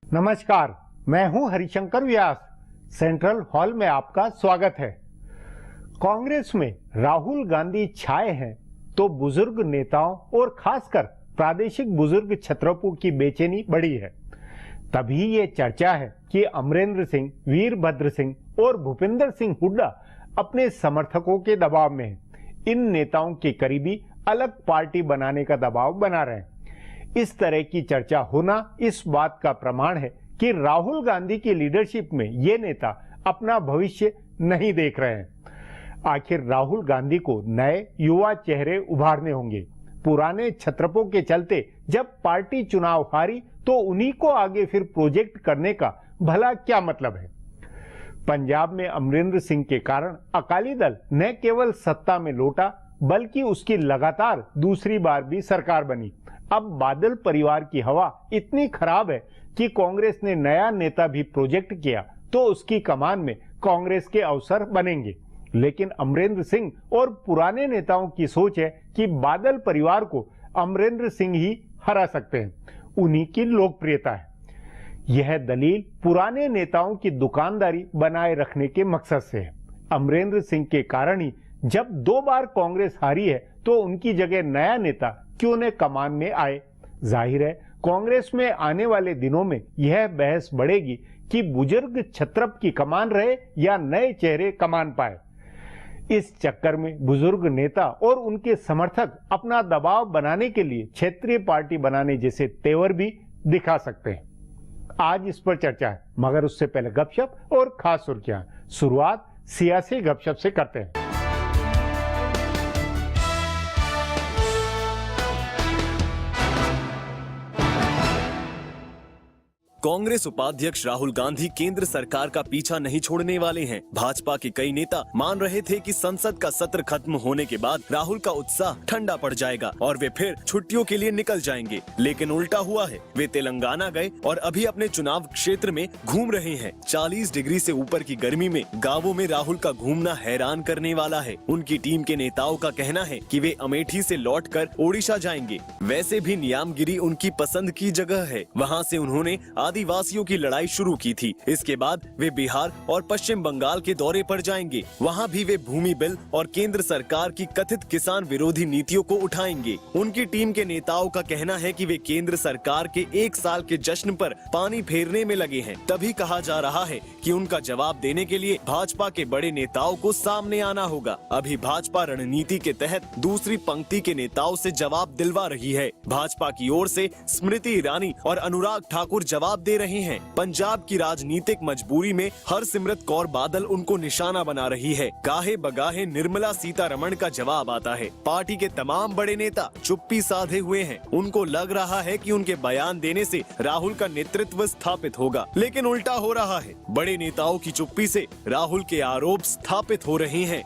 नमस्कार, मैं हूं हरिशंकर व्यास। सेंट्रल हॉल में आपका स्वागत है। कांग्रेस में राहुल गांधी छाए हैं तो बुजुर्ग नेताओं और खासकर प्रादेशिक बुजुर्ग छत्रपों की बेचैनी बढ़ी है। तभी ये चर्चा है कि अमरेंद्र सिंह, वीरभद्र सिंह और भूपिंदर सिंह हुड्डा अपने समर्थकों के दबाव में हैं। इन नेताओं के करीबी अलग पार्टी बनाने का दबाव बना रहे हैं। इस तरह की चर्चा होना इस बात का प्रमाण है कि राहुल गांधी की लीडरशिप में ये नेता अपना भविष्य नहीं देख रहे हैं। आखिर राहुल गांधी को नए युवा चेहरे उभारने होंगे। पुराने छत्रपों के चलते जब पार्टी चुनाव हारी तो उन्हीं को आगे फिर प्रोजेक्ट करने का भला क्या मतलब है। पंजाब में अमरिंदर सिंह के कारण अकाली दल न केवल सत्ता में लौटा बल्कि उसकी लगातार दूसरी बार भी सरकार बनी। अब बादल परिवार की हवा इतनी खराब है कि कांग्रेस ने नया नेता भी प्रोजेक्ट किया तो उसकी कमान में कांग्रेस के अवसर बनेंगे। लेकिन अमरिंदर सिंह और पुराने नेताओं की सोच है कि बादल परिवार को अमरिंदर सिंह ही हरा सकते हैं, उन्हीं की लोकप्रियता है। यह दलील पुराने नेताओं की दुकानदारी बनाए रखने के मकसद से है। अमरिंदर सिंह के कारण ही जब 2 बार कांग्रेस हारी है तो उनकी जगह नया नेता क्यों न कमान में आए। जाहिर है कांग्रेस में आने वाले दिनों में यह बहस बढ़ेगी कि बुजुर्ग छत्रप की कमान रहे या नए चेहरे कमान पाए। इस चक्कर में बुजुर्ग नेता और उनके समर्थक अपना दबाव बनाने के लिए क्षेत्रीय पार्टी बनाने जैसे तेवर भी दिखा सकते हैं। आज इस पर चर्चा है, मगर उससे पहले गपशप और खास सुर्खियां। शुरुआत सियासी गपशप से करते हैं। कांग्रेस उपाध्यक्ष राहुल गांधी केंद्र सरकार का पीछा नहीं छोड़ने वाले हैं। भाजपा के कई नेता मान रहे थे कि संसद का सत्र खत्म होने के बाद राहुल का उत्साह ठंडा पड़ जाएगा और वे फिर छुट्टियों के लिए निकल जाएंगे, लेकिन उल्टा हुआ है। वे तेलंगाना गए और अभी अपने चुनाव क्षेत्र में घूम रहे हैं। 40 डिग्री से ऊपर की गर्मी में गाँवों में राहुल का घूमना हैरान करने वाला है। उनकी टीम के नेताओं का कहना है कि वे अमेठी से लौटकर ओडिशा जाएंगे। वैसे भी नियामगिरी उनकी पसंद की जगह है, वहाँ से उन्होंने आदिवासियों की लड़ाई शुरू की थी। इसके बाद वे बिहार और पश्चिम बंगाल के दौरे पर जाएंगे। वहाँ भी वे भूमि बिल और केंद्र सरकार की कथित किसान विरोधी नीतियों को उठाएंगे। उनकी टीम के नेताओं का कहना है कि वे केंद्र सरकार के 1 साल के जश्न पर पानी फेरने में लगे हैं। तभी कहा जा रहा है कि उनका जवाब देने के लिए भाजपा के बड़े नेताओं को सामने आना होगा। अभी भाजपा रणनीति के तहत दूसरी पंक्ति के नेताओं से जवाब दिलवा रही है। भाजपा की ओर से स्मृति ईरानी और अनुराग ठाकुर जवाब दे रहे हैं। पंजाब की राजनीतिक मजबूरी में हरसिमरत कौर बादल उनको निशाना बना रही है। गाहे बगाहे निर्मला सीतारमण का जवाब आता है। पार्टी के तमाम बड़े नेता चुप्पी साधे हुए हैं। उनको लग रहा है कि उनके बयान देने से राहुल का नेतृत्व स्थापित होगा, लेकिन उल्टा हो रहा है। बड़े नेताओं की चुप्पी से राहुल के आरोप स्थापित हो रहे हैं।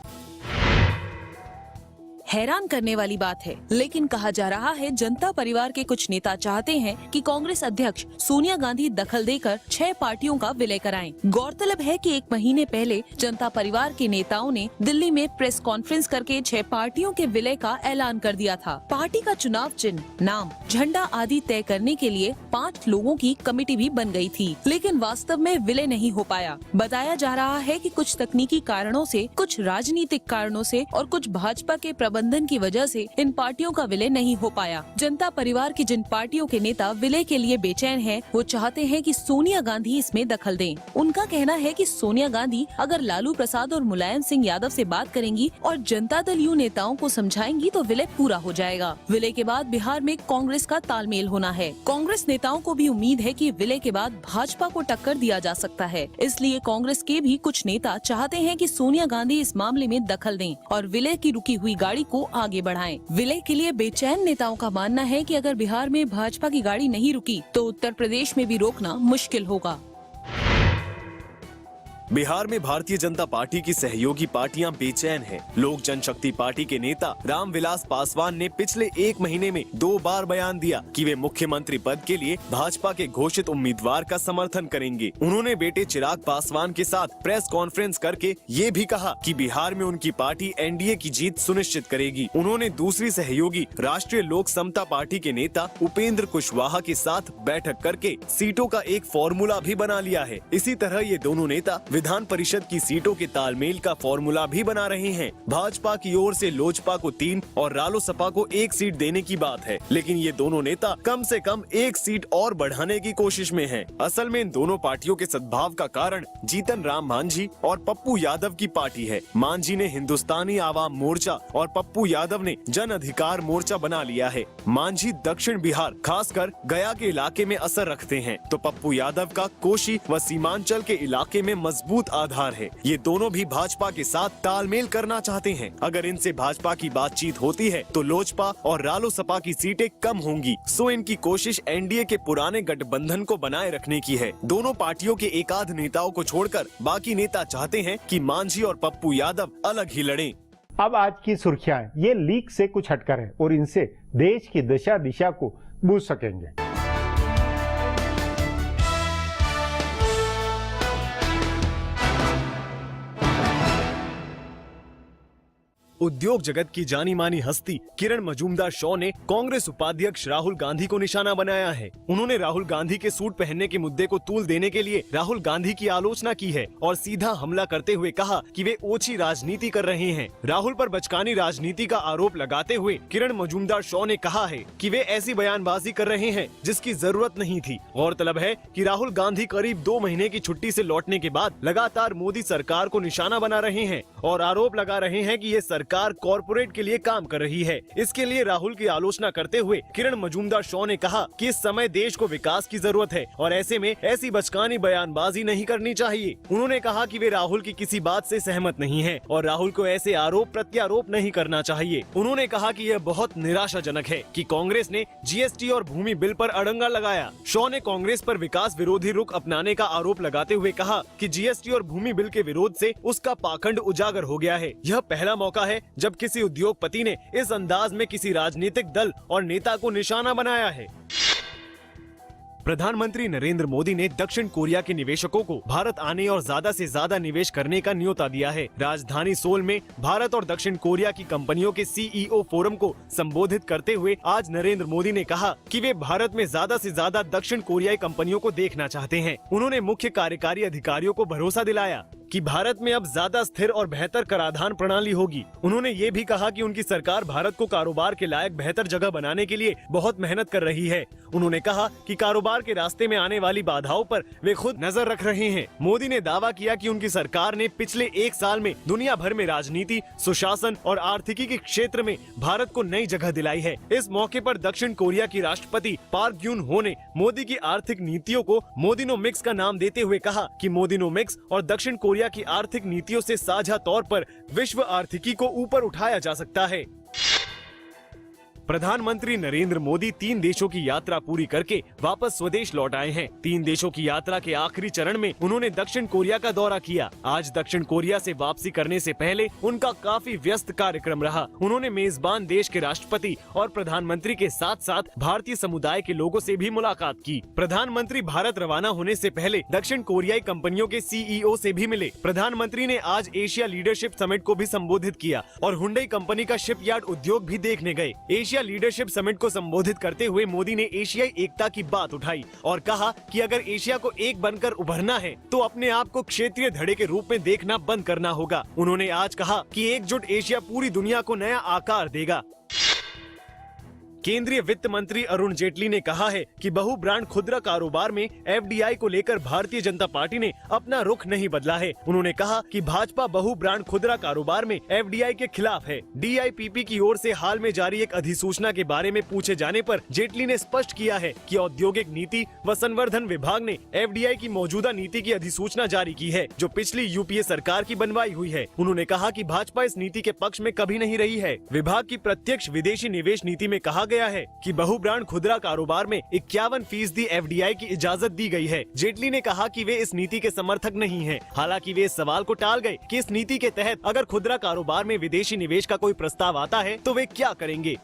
हैरान करने वाली बात है, लेकिन कहा जा रहा है जनता परिवार के कुछ नेता चाहते हैं कि कांग्रेस अध्यक्ष सोनिया गांधी दखल देकर 6 पार्टियों का विलय कराएं। गौरतलब है कि 1 महीने पहले जनता परिवार के नेताओं ने दिल्ली में प्रेस कॉन्फ्रेंस करके 6 पार्टियों के विलय का ऐलान कर दिया था। पार्टी का चुनाव चिन्ह, नाम, झंडा आदि तय करने के लिए 5 लोगों की कमेटी भी बन गयी थी, लेकिन वास्तव में विलय नहीं हो पाया। बताया जा रहा है कि कुछ तकनीकी कारणों से, कुछ राजनीतिक कारणों से और कुछ भाजपा के प्रबंधन की वजह से इन पार्टियों का विलय नहीं हो पाया। जनता परिवार की जिन पार्टियों के नेता विलय के लिए बेचैन हैं, वो चाहते हैं कि सोनिया गांधी इसमें दखल दें। उनका कहना है कि सोनिया गांधी अगर लालू प्रसाद और मुलायम सिंह यादव से बात करेंगी और जनता दल यू नेताओं को समझाएंगी तो विलय पूरा हो जाएगा। विलय के बाद बिहार में कांग्रेस का तालमेल होना है। कांग्रेस नेताओं को भी उम्मीद है कि विलय के बाद भाजपा को टक्कर दिया जा सकता है। इसलिए कांग्रेस के भी कुछ नेता चाहते हैं कि सोनिया गांधी इस मामले में दखल दें और विलय की रुकी हुई गाड़ी को आगे बढ़ाएं। विलय के लिए बेचैन नेताओं का मानना है कि अगर बिहार में भाजपा की गाड़ी नहीं रुकी तो उत्तर प्रदेश में भी रोकना मुश्किल होगा। बिहार में भारतीय जनता पार्टी की सहयोगी पार्टियां बेचैन हैं। लोक जनशक्ति पार्टी के नेता रामविलास पासवान ने पिछले 1 महीने में 2 बार बयान दिया कि वे मुख्यमंत्री पद के लिए भाजपा के घोषित उम्मीदवार का समर्थन करेंगे। उन्होंने बेटे चिराग पासवान के साथ प्रेस कॉन्फ्रेंस करके ये भी कहा कि बिहार में उनकी पार्टी एनडीए की जीत सुनिश्चित करेगी। उन्होंने दूसरी सहयोगी राष्ट्रीय लोक समता पार्टी के नेता उपेंद्र कुशवाहा के साथ बैठक करके सीटों का एक फॉर्मूला भी बना लिया है। इसी तरह ये दोनों नेता विधान परिषद की सीटों के तालमेल का फॉर्मूला भी बना रहे हैं। भाजपा की ओर से लोजपा को 3 और रालोसपा को 1 सीट देने की बात है, लेकिन ये दोनों नेता कम से कम 1 सीट और बढ़ाने की कोशिश में हैं। असल में इन दोनों पार्टियों के सद्भाव का कारण जीतन राम मांझी और पप्पू यादव की पार्टी है। मांझी ने हिंदुस्तानी आवाम मोर्चा और पप्पू यादव ने जन अधिकार मोर्चा बना लिया है। मांझी दक्षिण बिहार खासकर गया के इलाके में असर रखते हैं, तो पप्पू यादव का कोशी व सीमांचल के इलाके में मजबूत आधार है। ये दोनों भी भाजपा के साथ तालमेल करना चाहते हैं। अगर इनसे भाजपा की बातचीत होती है तो लोजपा और रालोसपा की सीटें कम होंगी। सो इनकी कोशिश एनडीए के पुराने गठबंधन को बनाए रखने की है। दोनों पार्टियों के एकाध नेताओं को छोड़कर बाकी नेता चाहते हैं कि मांझी और पप्पू यादव अलग ही लड़ें। अब आज की सुर्खियां ये लीक से कुछ हटकर है और इनसे देश की दशा दिशा को बूझ सकेंगे। उद्योग जगत की जानी मानी हस्ती किरण मजूमदार शॉ ने कांग्रेस उपाध्यक्ष राहुल गांधी को निशाना बनाया है। उन्होंने राहुल गांधी के सूट पहनने के मुद्दे को तूल देने के लिए राहुल गांधी की आलोचना की है और सीधा हमला करते हुए कहा कि वे ओछी राजनीति कर रहे हैं। राहुल पर बचकानी राजनीति का आरोप लगाते हुए किरण मजूमदार शॉ ने कहा है कि वे ऐसी बयानबाजी कर रहे हैं जिसकी जरूरत नहीं थी। गौरतलब है कि राहुल गांधी करीब 2 महीने की छुट्टी से लौटने के बाद लगातार मोदी सरकार को निशाना बना रहे हैं और आरोप लगा रहे हैं कि ये सरकार कॉर्पोरेट के लिए काम कर रही है। इसके लिए राहुल की आलोचना करते हुए किरण मजूमदार शॉ ने कहा कि इस समय देश को विकास की जरूरत है और ऐसे में ऐसी बचकानी बयानबाजी नहीं करनी चाहिए। उन्होंने कहा कि वे राहुल की किसी बात से सहमत नहीं हैं और राहुल को ऐसे आरोप प्रत्यारोप नहीं करना चाहिए। उन्होंने कहा कि यह बहुत निराशाजनक है कि कांग्रेस ने जीएसटी और भूमि बिल पर अड़ंगा लगाया। शॉ ने कांग्रेस पर विकास विरोधी रुख अपनाने का आरोप लगाते हुए कहा कि जीएसटी और भूमि बिल के विरोध से उसका पाखंड उजागर हो गया है। यह पहला मौका है जब किसी उद्योगपति ने इस अंदाज में किसी राजनीतिक दल और नेता को निशाना बनाया है। प्रधानमंत्री नरेंद्र मोदी ने दक्षिण कोरिया के निवेशकों को भारत आने और ज्यादा से ज्यादा निवेश करने का न्योता दिया है। राजधानी सोल में भारत और दक्षिण कोरिया की कंपनियों के सीईओ फोरम को संबोधित करते हुए आज नरेंद्र मोदी ने कहा कि वे भारत में ज्यादा से ज्यादा दक्षिण कोरियाई कंपनियों को देखना चाहते हैं। उन्होंने मुख्य कार्यकारी अधिकारियों को भरोसा दिलाया कि भारत में अब ज्यादा स्थिर और बेहतर कराधान प्रणाली होगी। उन्होंने ये भी कहा कि उनकी सरकार भारत को कारोबार के लायक बेहतर जगह बनाने के लिए बहुत मेहनत कर रही है। उन्होंने कहा कि कारोबार के रास्ते में आने वाली बाधाओं पर वे खुद नजर रख रहे हैं। मोदी ने दावा किया कि उनकी सरकार ने पिछले 1 साल में दुनिया भर में राजनीति, सुशासन और आर्थिकी के क्षेत्र में भारत को नई जगह दिलाई है। इस मौके पर दक्षिण कोरिया की राष्ट्रपति पार्क ग्यून हो ने मोदी की आर्थिक नीतियों को मोदिनोमिक्स का नाम देते हुए कहा कि मोदिनोमिक्स और दक्षिण कोरिया की आर्थिक नीतियों से साझा तौर पर विश्व आर्थिकी को ऊपर उठाया जा सकता है। प्रधानमंत्री नरेंद्र मोदी 3 देशों की यात्रा पूरी करके वापस स्वदेश लौट आए हैं। 3 देशों की यात्रा के आखिरी चरण में उन्होंने दक्षिण कोरिया का दौरा किया। आज दक्षिण कोरिया से वापसी करने से पहले उनका काफी व्यस्त कार्यक्रम रहा। उन्होंने मेजबान देश के राष्ट्रपति और प्रधानमंत्री के साथ साथ भारतीय समुदाय के लोगों से भी मुलाकात की। प्रधानमंत्री भारत रवाना होने से पहले दक्षिण कोरियाई कंपनियों के सीईओ से भी मिले। प्रधानमंत्री ने आज एशिया लीडरशिप समिट को भी संबोधित किया और हुंडई कंपनी का शिपयार्ड उद्योग भी देखने गए। एशिया लीडरशिप समिट को संबोधित करते हुए मोदी ने एशियाई एकता की बात उठाई और कहा कि अगर एशिया को एक बनकर उभरना है तो अपने आप को क्षेत्रीय धड़े के रूप में देखना बंद करना होगा। उन्होंने आज कहा कि एकजुट एशिया पूरी दुनिया को नया आकार देगा। केंद्रीय वित्त मंत्री अरुण जेटली ने कहा है कि बहु ब्रांड खुदरा कारोबार में एफडीआई को लेकर भारतीय जनता पार्टी ने अपना रुख नहीं बदला है। उन्होंने कहा कि भाजपा बहु ब्रांड खुदरा कारोबार में एफडीआई के खिलाफ है। डीआईपीपी की ओर से हाल में जारी एक अधिसूचना के बारे में पूछे जाने पर जेटली ने स्पष्ट किया है कि औद्योगिक नीति व संवर्धन विभाग ने एफडीआई की मौजूदा नीति की अधिसूचना जारी की है, जो पिछली यूपीए सरकार की बनवाई हुई है। उन्होंने कहा कि भाजपा इस नीति के पक्ष में कभी नहीं रही है। विभाग की प्रत्यक्ष विदेशी निवेश नीति में कहा गया है कि बहु ब्रांड खुदरा कारोबार में 51% FDI की इजाजत दी गई है। जेटली ने कहा कि वे इस नीति के समर्थक नहीं हैं। हालांकि वे इस सवाल को टाल गए कि इस नीति के तहत अगर खुदरा कारोबार में विदेशी निवेश का कोई प्रस्ताव आता है तो वे क्या करेंगे।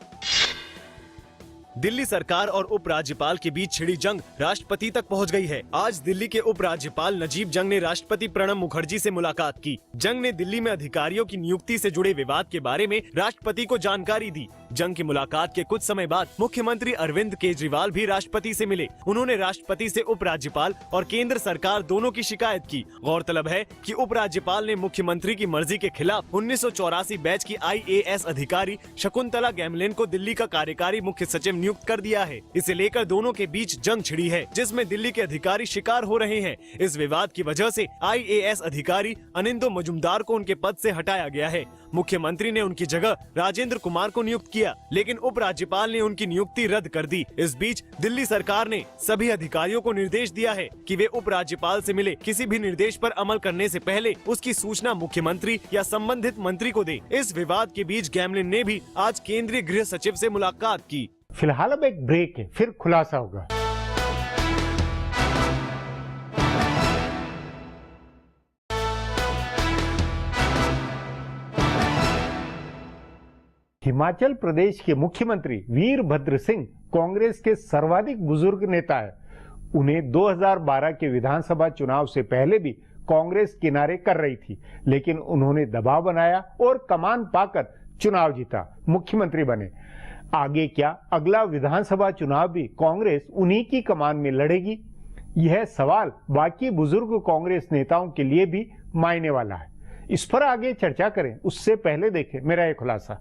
दिल्ली सरकार और उपराज्यपाल के बीच छिड़ी जंग राष्ट्रपति तक पहुंच गई है। आज दिल्ली के उपराज्यपाल नजीब जंग ने राष्ट्रपति प्रणब मुखर्जी से मुलाकात की। जंग ने दिल्ली में अधिकारियों की नियुक्ति से जुड़े विवाद के बारे में राष्ट्रपति को जानकारी दी। जंग की मुलाकात के कुछ समय बाद मुख्यमंत्री अरविंद केजरीवाल भी राष्ट्रपति से मिले। उन्होंने राष्ट्रपति से उपराज्यपाल और केंद्र सरकार दोनों की शिकायत की। गौरतलब है कि उपराज्यपाल ने मुख्यमंत्री की मर्जी के खिलाफ 1984 बैच की IAS अधिकारी शकुंतला गैमलिन को दिल्ली का कार्यकारी मुख्य सचिव नियुक्त कर दिया है। इसे लेकर दोनों के बीच जंग छिड़ी है, जिसमें दिल्ली के अधिकारी शिकार हो रहे हैं। इस विवाद की वजह से IAS अधिकारी अनिंदो मजुमदार को उनके पद से हटाया गया है। मुख्यमंत्री ने उनकी जगह राजेंद्र कुमार को नियुक्त किया, लेकिन उपराज्यपाल ने उनकी नियुक्ति रद्द कर दी। इस बीच दिल्ली सरकार ने सभी अधिकारियों को निर्देश दिया है कि वे उपराज्यपाल से मिले किसी भी निर्देश पर अमल करने से पहले उसकी सूचना मुख्यमंत्री या संबंधित मंत्री को दे। इस विवाद के बीच गैमलिन ने भी आज केंद्रीय गृह सचिव से मुलाकात की। फिलहाल अब एक ब्रेक है, फिर खुलासा होगा। हिमाचल प्रदेश के मुख्यमंत्री वीरभद्र सिंह कांग्रेस के सर्वाधिक बुजुर्ग नेता है। उन्हें 2012 के विधानसभा चुनाव से पहले भी कांग्रेस किनारे कर रही थी, लेकिन उन्होंने दबाव बनाया और कमान पाकर चुनाव जीता, मुख्यमंत्री बने। आगे क्या अगला विधानसभा चुनाव भी कांग्रेस उन्हीं की कमान में लड़ेगी? यह सवाल बाकी बुजुर्ग कांग्रेस नेताओं के लिए भी मायने वाला है। इस पर आगे चर्चा करें, उससे पहले देखें मेरा एक खुलासा।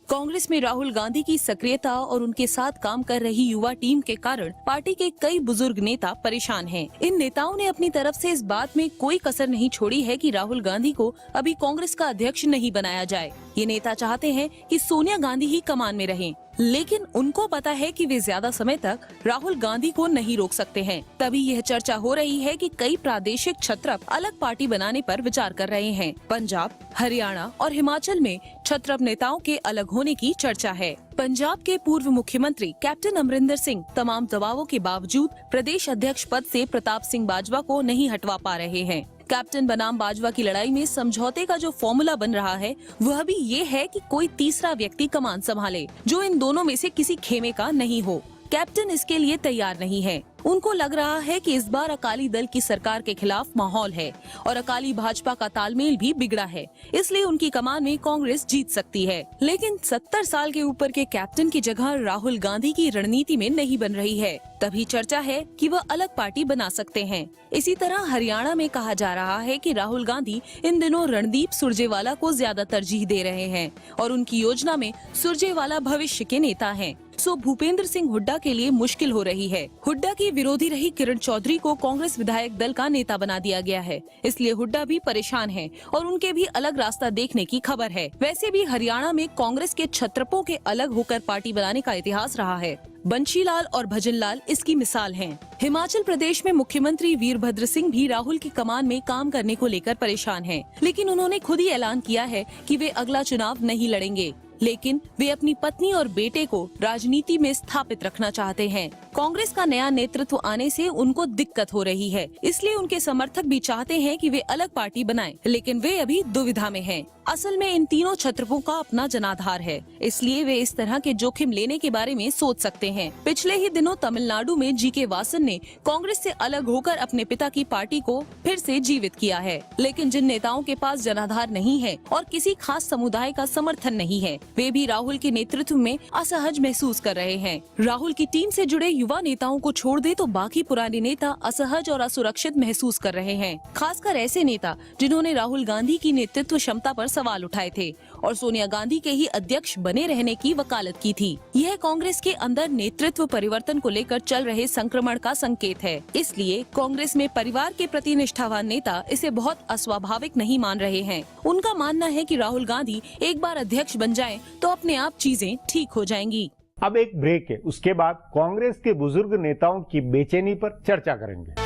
कांग्रेस में राहुल गांधी की सक्रियता और उनके साथ काम कर रही युवा टीम के कारण पार्टी के कई बुजुर्ग नेता परेशान हैं। इन नेताओं ने अपनी तरफ से इस बात में कोई कसर नहीं छोड़ी है कि राहुल गांधी को अभी कांग्रेस का अध्यक्ष नहीं बनाया जाए। ये नेता चाहते हैं कि सोनिया गांधी ही कमान में रहें, लेकिन उनको पता है कि वे ज्यादा समय तक राहुल गांधी को नहीं रोक सकते हैं। तभी यह चर्चा हो रही है कि कई प्रादेशिक छत्रप अलग पार्टी बनाने पर विचार कर रहे हैं। पंजाब, हरियाणा और हिमाचल में छत्रप नेताओं के अलग होने की चर्चा है। पंजाब के पूर्व मुख्यमंत्री कैप्टन अमरिंदर सिंह तमाम दबावों के बावजूद प्रदेश अध्यक्ष पद से प्रताप सिंह बाजवा को नहीं हटवा पा रहे हैं। कैप्टन बनाम बाजवा की लड़ाई में समझौते का जो फॉर्मूला बन रहा है वह भी ये है कि कोई तीसरा व्यक्ति कमान संभाले जो इन दोनों में से किसी खेमे का नहीं हो। कैप्टन इसके लिए तैयार नहीं है। उनको लग रहा है कि इस बार अकाली दल की सरकार के खिलाफ माहौल है और अकाली भाजपा का तालमेल भी बिगड़ा है, इसलिए उनकी कमान में कांग्रेस जीत सकती है। लेकिन 70 साल के ऊपर के कैप्टन की जगह राहुल गांधी की रणनीति में नहीं बन रही है। तभी चर्चा है कि वह अलग पार्टी बना सकते हैं। इसी तरह हरियाणा में कहा जा रहा है कि राहुल गांधी इन दिनों रणदीप सुरजेवाला को ज्यादा तरजीह दे रहे हैं और उनकी योजना में सुरजेवाला भविष्य के नेता हैं। सो भूपेंद्र सिंह हुड्डा के लिए मुश्किल हो रही है। हुड्डा की विरोधी रही किरण चौधरी को कांग्रेस विधायक दल का नेता बना दिया गया है, इसलिए हुड्डा भी परेशान हैं और उनके भी अलग रास्ता देखने की खबर है। वैसे भी हरियाणा में कांग्रेस के छत्रपों के अलग होकर पार्टी बनाने का इतिहास रहा है। बंशीलाल और भजनलाल इसकी मिसाल हैं। हिमाचल प्रदेश में मुख्यमंत्री वीरभद्र सिंह भी राहुल की कमान में काम करने को लेकर परेशान हैं, लेकिन उन्होंने खुद ही ऐलान किया है कि वे अगला चुनाव नहीं लड़ेंगे, लेकिन वे अपनी पत्नी और बेटे को राजनीति में स्थापित रखना चाहते हैं। कांग्रेस का नया नेतृत्व आने से उनको दिक्कत हो रही है, इसलिए उनके समर्थक भी चाहते हैं कि वे अलग पार्टी बनाएं, लेकिन वे अभी दुविधा में हैं। असल में इन तीनों छत्रपों का अपना जनाधार है, इसलिए वे इस तरह के जोखिम लेने के बारे में सोच सकते हैं। पिछले ही दिनों तमिलनाडु में जीके वासन ने कांग्रेस से अलग होकर अपने पिता की पार्टी को फिर से जीवित किया है, लेकिन जिन नेताओं के पास जनाधार नहीं है और किसी खास समुदाय का समर्थन नहीं है, वे भी राहुल के नेतृत्व में असहज महसूस कर रहे हैं। राहुल की टीम से जुड़े युवा नेताओं को छोड़ दे तो बाकी पुराने नेता असहज और असुरक्षित महसूस कर रहे हैं, खासकर ऐसे नेता जिन्होंने राहुल गांधी की नेतृत्व क्षमता पर सवाल उठाए थे और सोनिया गांधी के ही अध्यक्ष बने रहने की वकालत की थी। यह कांग्रेस के अंदर नेतृत्व परिवर्तन को लेकर चल रहे संक्रमण का संकेत है, इसलिए कांग्रेस में परिवार के प्रति निष्ठावान नेता इसे बहुत अस्वाभाविक नहीं मान रहे हैं। उनका मानना है कि राहुल गांधी एक बार अध्यक्ष बन जाएं तो अपने आप चीजें ठीक हो जाएंगी। अब एक ब्रेक है, उसके बाद कांग्रेस के बुजुर्ग नेताओं की बेचैनी पर चर्चा करेंगे।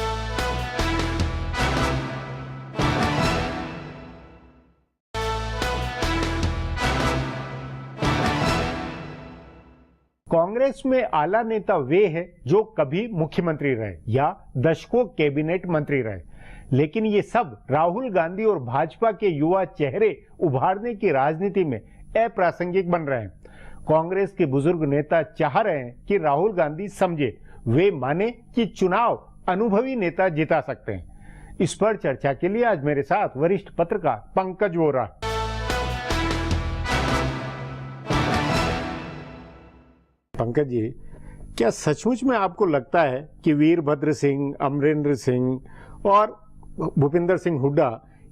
कांग्रेस में आला नेता वे हैं जो कभी मुख्यमंत्री रहे या दशकों कैबिनेट मंत्री रहे, लेकिन ये सब राहुल गांधी और भाजपा के युवा चेहरे उभारने की राजनीति में अप्रासंगिक बन रहे हैं। कांग्रेस के बुजुर्ग नेता चाह रहे हैं कि राहुल गांधी समझे, वे माने कि चुनाव अनुभवी नेता जिता सकते हैं। इस पर चर्चा के लिए आज मेरे साथ वरिष्ठ पत्रकार पंकज वोरा। पंकज जी, क्या सचमुच में आपको लगता है कि वीरभद्र सिंह, अमरिंदर सिंह और भूपिंदर सिंह हुड्डा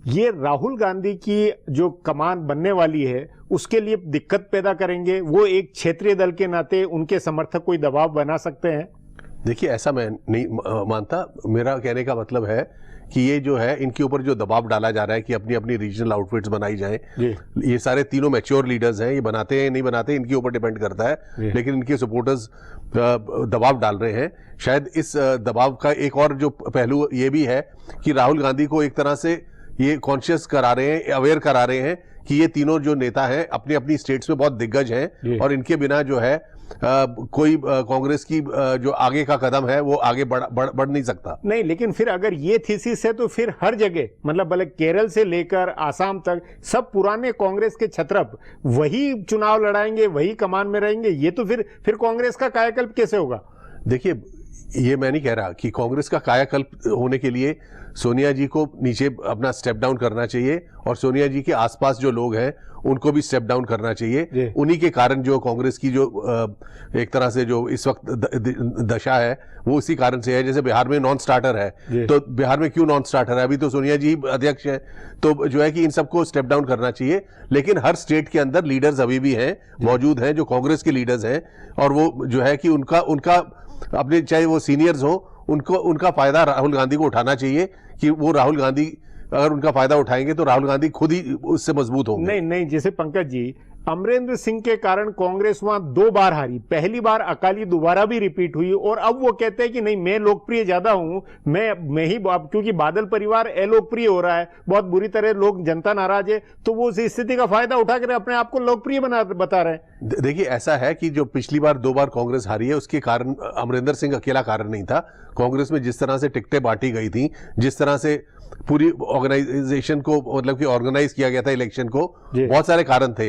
ये राहुल गांधी की जो कमान बनने वाली है उसके लिए दिक्कत पैदा करेंगे? वो एक क्षेत्रीय दल के नाते उनके समर्थक कोई दबाव बना सकते हैं? देखिए, ऐसा मैं नहीं मानता। मेरा कहने का मतलब है कि ये जो है इनके ऊपर जो दबाव डाला जा रहा है कि अपनी अपनी रीजनल आउटफिट्स बनाई जाएं, ये सारे तीनों मैच्योर लीडर्स हैं, ये बनाते हैं नहीं बनाते इनके ऊपर डिपेंड करता है, लेकिन इनके सपोर्टर्स दबाव डाल रहे हैं। शायद इस दबाव का एक और जो पहलू ये भी है कि राहुल गांधी को एक तरह से ये कॉन्शियस करा रहे हैं, अवेयर करा रहे हैं कि ये तीनों जो नेता हैं अपनी अपनी स्टेट्स में बहुत दिग्गज हैं और इनके बिना जो है कोई कांग्रेस की जो आगे का कदम है वो आगे बढ़ नहीं सकता। नहीं, लेकिन फिर अगर ये थीसिस है तो फिर हर जगह, मतलब भले केरल से लेकर आसाम तक सब पुराने कांग्रेस के छत्रप वही चुनाव लड़ाएंगे, वही कमान में रहेंगे, ये तो फिर कांग्रेस का कायाकल्प कैसे होगा? देखिए, ये मैं नहीं कह रहा कि कांग्रेस का कायाकल्प होने के लिए सोनिया जी को नीचे अपना स्टेप डाउन करना चाहिए और सोनिया जी के आसपास जो लोग हैं उनको भी स्टेप डाउन करना चाहिए। उन्हीं के कारण जो कांग्रेस की जो एक तरह से जो इस वक्त दशा है वो इसी कारण से है। जैसे बिहार में नॉन स्टार्टर है, तो बिहार में क्यों नॉन स्टार्टर है? अभी तो सोनिया जी अध्यक्ष है, तो जो है कि इन सबको स्टेप डाउन करना चाहिए। लेकिन हर स्टेट के अंदर लीडर्स अभी भी हैं, मौजूद हैं, जो कांग्रेस के लीडर्स हैं, और वो जो है कि उनका अपने चाहे वो सीनियर्स हो, उनका फायदा राहुल गांधी को उठाना चाहिए कि वो राहुल गांधी अगर उनका फायदा उठाएंगे तो राहुल गांधी खुद ही उससे मजबूत होंगे। नहीं, जैसे पंकज जी, अमरिंदर सिंह के कारण कांग्रेस वहां 2 बार हारी, पहली बार अकाली दोबारा भी रिपीट हुई, और अब वो कहते हैं कि नहीं, मैं लोकप्रिय ज्यादा हूं, मैं ही, क्योंकि बादल परिवार अलोकप्रिय हो रहा है, बहुत बुरी तरह लोग, जनता नाराज है, तो वो उस स्थिति का फायदा उठाकर अपने आप को लोकप्रिय बता रहे हैं। देखिए, ऐसा है कि जो पिछली बार 2 बार कांग्रेस हारी है उसके कारण अमरिंदर सिंह अकेला कारण नहीं था। कांग्रेस में जिस तरह से टिकटें बांटी गई थी, जिस तरह से पूरी ऑर्गेनाइजेशन को मतलब कि ऑर्गेनाइज किया गया था इलेक्शन को, बहुत सारे कारण थे।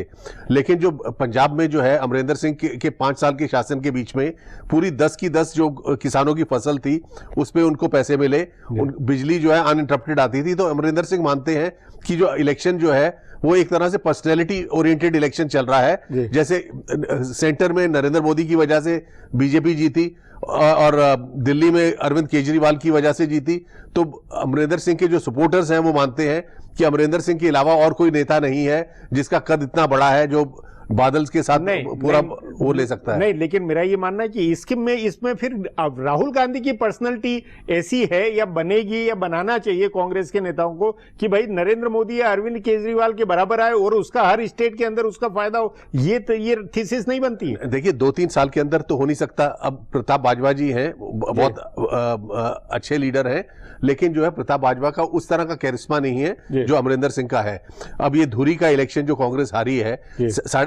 लेकिन जो पंजाब में जो है अमरिंदर सिंह के 5 साल के शासन के बीच में पूरी 10 की 10 जो किसानों की फसल थी उस पे उनको पैसे मिले, बिजली जो है अनइंटरप्टेड आती थी। तो अमरिंदर सिंह मानते हैं कि जो इलेक्शन जो है वो एक तरह से पर्सनैलिटी ओरिएंटेड इलेक्शन चल रहा है। जैसे सेंटर में नरेंद्र मोदी की वजह से बीजेपी जीती और दिल्ली में अरविंद केजरीवाल की वजह से जीती, तो अमरिंदर सिंह के जो सपोर्टर्स हैं वो मानते हैं कि अमरिंदर सिंह के अलावा और कोई नेता नहीं है जिसका कद इतना बड़ा है जो बादल के साथ पूरा वो ले सकता है। नहीं, लेकिन मेरा ये मानना है कि इसमें फिर राहुल गांधी की पर्सनैलिटी ऐसी है या बनेगी या बनाना चाहिए कांग्रेस के नेताओं को कि भाई नरेंद्र मोदी या अरविंद केजरीवाल के बराबर आए और उसका हर स्टेट के अंदर उसका फायदा हो, ये थीसिस नहीं बनती है। देखिए, 2-3 साल के अंदर तो हो नहीं सकता। अब प्रताप बाजवा जी हैं, बहुत अच्छे लीडर हैं, लेकिन जो है प्रताप बाजवा का उस तरह का कैरिस्मा नहीं है जो अमरिंदर सिंह का है। अब ये धुरी का इलेक्शन जो कांग्रेस हारी है,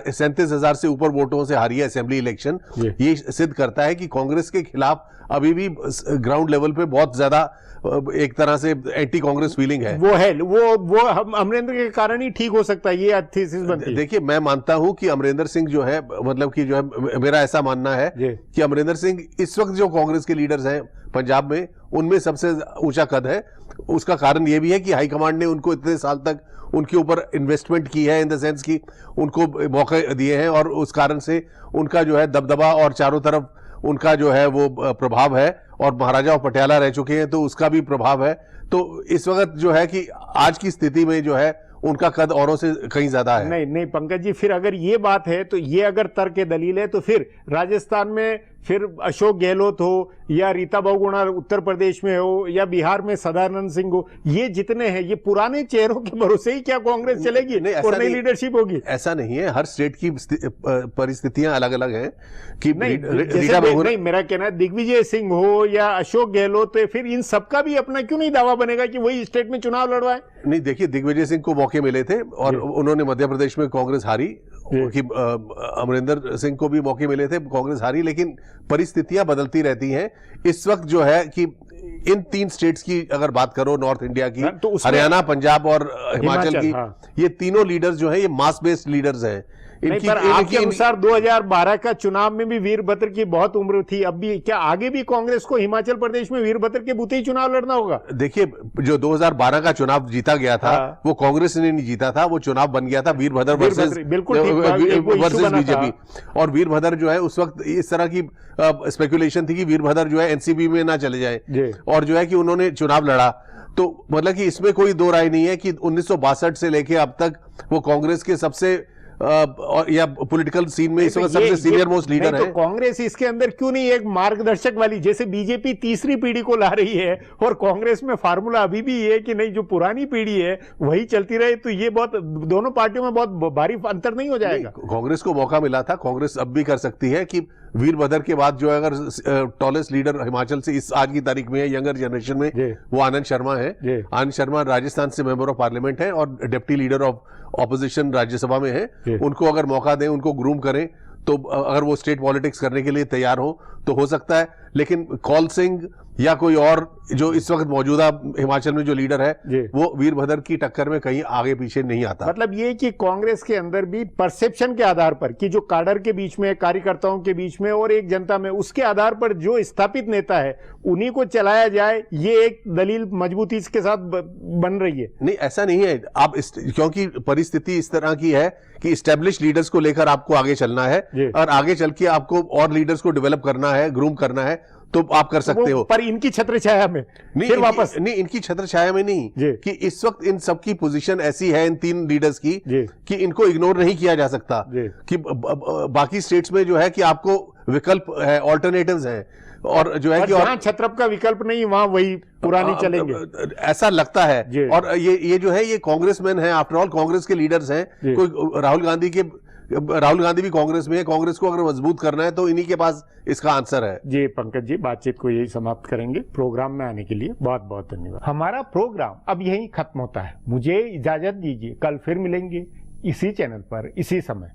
37,000 से ऊपर वोटों से हारी है असेंबली इलेक्शन, ये सिद्ध करता है कि कांग्रेस के खिलाफ अभी भी ग्राउंड लेवल पे बहुत ज्यादा एक तरह से एंटी कांग्रेस फीलिंग है। वो अमरिंदर के कारण ही ठीक हो सकता है, ये थीसिस बनती है। देखिए, मैं मानता हूं कि अमरिंदर सिंह जो है, मतलब कि जो है, मेरा ऐसा मानना है कि अमरिंदर सिंह इस वक्त जो कांग्रेस के लीडर्स हैं पंजाब में, उनमें सबसे ऊंचा कद है। उसका कारण यह भी है कि हाईकमांड ने उनको इतने साल तक उनके ऊपर इन्वेस्टमेंट की है, इन द सेंस कि उनको मौके दिए हैं, और उस कारण से उनका जो है दबदबा और चारों तरफ उनका जो है वो प्रभाव है, और महाराजा और पटियाला रह चुके हैं तो उसका भी प्रभाव है। तो इस वक्त जो है कि आज की स्थिति में जो है उनका कद औरों से कहीं ज्यादा है। नहीं पंकज जी, फिर अगर ये बात है तो ये अगर तर्क दलील है तो फिर राजस्थान में फिर अशोक गहलोत हो या रीता बहुगुणा उत्तर प्रदेश में हो या बिहार में सदानंद सिंह हो, ये जितने हैं ये पुराने चेहरों के भरोसे ही क्या कांग्रेस चलेगी और नई लीडरशिप होगी? ऐसा नहीं है, हर स्टेट की परिस्थितियां अलग अलग हैं कि नहीं, मेरा कहना है दिग्विजय सिंह हो या अशोक गहलोत, फिर इन सबका भी अपना क्यों नहीं दावा बनेगा कि वही स्टेट में चुनाव लड़वाए? नहीं, देखिए, दिग्विजय सिंह को मौके मिले थे और उन्होंने मध्य प्रदेश में कांग्रेस हारी कि अमरिंदर सिंह को भी मौके मिले थे, कांग्रेस हारी, लेकिन परिस्थितियां बदलती रहती हैं। इस वक्त जो है कि इन 3 स्टेट्स की अगर बात करो, नॉर्थ इंडिया की, तो हरियाणा, पंजाब और हिमाचल की, हाँ। ये तीनों लीडर्स जो है ये मास बेस्ड लीडर्स हैं। नहीं, पर आपके अनुसार 2012 का चुनाव में भी वीरभद्र की बहुत उम्र थी, अब भी क्या आगे भी कांग्रेस को हिमाचल प्रदेश में वीरभद्र के बूते ही चुनाव लड़ना होगा? देखिए, जो 2012 का चुनाव जीता गया था, हाँ। वो कांग्रेस ने नहीं जीता था, वो चुनाव बन गया था वीरभद्र वर्सेस बीजेपी। और वीरभद्र जो है उस वक्त इस तरह की स्पेकुलेशन थी कि वीरभद्र जो है एनसीपी में ना चले जाए, और जो है कि उन्होंने चुनाव लड़ा। तो मतलब कि इसमें कोई दो राय नहीं है कि 1962 से लेके अब तक वो कांग्रेस के सबसे या पॉलिटिकल सीन में इस वक्त सबसे सीनियर मोस्ट लीडर है। तो कांग्रेस इसके अंदर क्यों नहीं एक मार्गदर्शक वाली, जैसे बीजेपी तीसरी पीढ़ी को ला रही है और कांग्रेस में फार्मूला अभी भी ये है कि नहीं, जो पुरानी पीढ़ी है वही चलती रहे, तो ये बहुत दोनों पार्टियों में बहुत भारी अंतर नहीं हो जाएगा? कांग्रेस को मौका मिला था, कांग्रेस अब भी कर सकती है कि वीरभद्र के बाद जो है अगर टॉलेस्ट लीडर हिमाचल से इस आज की तारीख में है, यंगर जनरेशन में, वो आनंद शर्मा है। आनंद शर्मा राजस्थान से मेंबर ऑफ पार्लियामेंट है और deputy leader of opposition Rajya Sabha में है। उनको अगर मौका दें, उनको ग्रूम करें, तो अगर वो स्टेट पॉलिटिक्स करने के लिए तैयार हो तो हो सकता है। लेकिन कौल सिंह या कोई और जो इस वक्त मौजूदा हिमाचल में जो लीडर है, वो वीरभद्र की टक्कर में कहीं आगे पीछे नहीं आता। मतलब ये कि कांग्रेस के अंदर भी परसेप्शन के आधार पर कि जो काडर के बीच में, कार्यकर्ताओं के बीच में और एक जनता में, उसके आधार पर जो स्थापित नेता है उन्हीं को चलाया जाए, ये एक दलील मजबूती इसके साथ बन रही है। नहीं, ऐसा नहीं है। आप क्योंकि परिस्थिति इस तरह की है कि इस्टेब्लिश लीडर्स को लेकर आपको आगे चलना है और आगे चल के आपको और लीडर्स को डेवलप करना है, ग्रूम करना है, तो आप कर सकते हो। पर इनकी छत्र छाया में फिर वापस नहीं, इनकी छत्र छाया में नहीं, कि इस वक्त इन सबकी पोजीशन ऐसी है, इन 3 लीडर्स की, कि इनको इग्नोर नहीं किया जा सकता। कि बाकी स्टेट्स में जो है कि आपको विकल्प है, ऑल्टरनेटिव्स हैं, और जो है कि जहां छत्रप का विकल्प नहीं वहां वही पुरानी चलेंगे, ऐसा लगता है। और ये जो है ये कांग्रेसमैन है, आफ्टर ऑल कांग्रेस के लीडर्स हैं। कोई राहुल गांधी भी कांग्रेस में है। कांग्रेस को अगर मजबूत करना है तो इन्हीं के पास इसका आंसर है। जी पंकज जी, बातचीत को यही समाप्त करेंगे। प्रोग्राम में आने के लिए बहुत बहुत धन्यवाद। हमारा प्रोग्राम अब यही खत्म होता है, मुझे इजाजत दीजिए, कल फिर मिलेंगे इसी चैनल पर इसी समय।